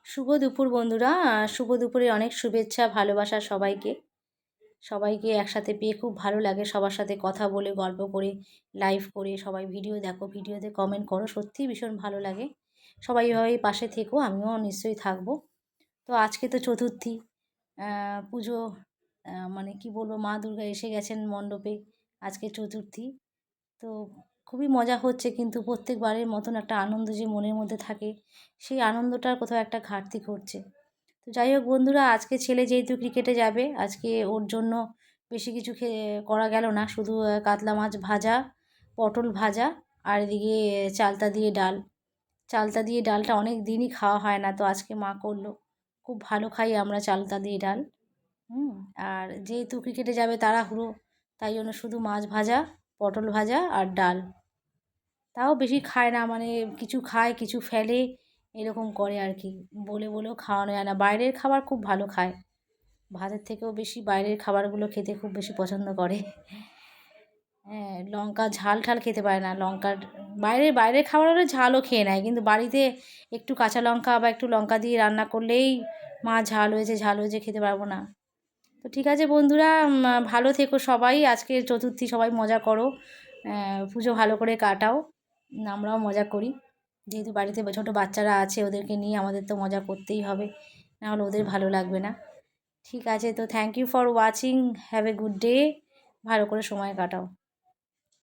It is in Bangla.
শুভ দুপুর বন্ধুরা। শুভ দুপুরে অনেক শুভেচ্ছা ভালোবাসা সবাইকে। সবাইকে একসাথে পেয়ে খুব ভালো লাগে, সবার সাথে কথা বলে, গল্প করে, লাইভ করে, সবাই ভিডিও দেখো, ভিডিওতে কমেন্ট করো, সত্যিই ভীষণ ভালো লাগে। সবাই এভাবেই পাশে থেকো, আমিও নিশ্চয়ই থাকবো। তো আজকে তো চতুর্থী, পুজো, মানে কি বলবো, মা দুর্গা এসে গেছেন মণ্ডপে। আজকে চতুর্থী, তো খুবই মজা হচ্ছে, কিন্তু প্রত্যেকবারের মতন একটা আনন্দ যে মনের মধ্যে থাকে, সেই আনন্দটার কোথাও একটা ঘাটতি ঘটছে। তো যাই হোক বন্ধুরা, আজকে ছেলে যেহেতু ক্রিকেটে যাবে, আজকে ওর জন্য বেশি কিছু করা গেল না, শুধু কাতলা মাছ ভাজা, পটল ভাজা, আর এদিকে চালতা দিয়ে ডাল। চালতা দিয়ে ডালটা অনেক দিনই খাওয়া হয় না, তো আজকে মা করলো। খুব ভালো খাই আমরা চালতা দিয়ে ডাল। আর যেহেতু ক্রিকেটে যাবে তাড়াহুড়ো, তাই জন্য শুধু মাছ ভাজা, পটল ভাজা আর ডাল। তাও বেশি খায় না, মানে কিছু খায় কিছু ফেলে, এরকম করে আর কি। বলেও খাওয়ানো যায় না। বাইরের খাবার খুব ভালো খায়, ভাতের থেকেও বেশি বাইরের খাবারগুলো খেতে খুব বেশি পছন্দ করে। হ্যাঁ, লঙ্কা ঝাল ঠাল খেতে পারে না, লঙ্কার বাইরের খাবার হলে ঝালও খেয়ে নেয়, কিন্তু বাড়িতে একটু কাঁচা লঙ্কা বা একটু লঙ্কা দিয়ে রান্না করলেই মা ঝাল হয়েছে খেতে পারবো না। তো ঠিক আছে বন্ধুরা, ভালো থেকো সবাই। আজকে চতুর্থী, সবাই মজা করো, পুজো ভালো করে কাটাও। আমরাও মজা করি, যেহেতু বাড়িতে ছোটো বাচ্চারা আছে, ওদেরকে নিয়ে আমাদের তো মজা করতেই হবে, নাহলে ওদের ভালো লাগবে না। ঠিক আছে, তো thank you for watching, have a good day, ভালো করে সময় কাটাও।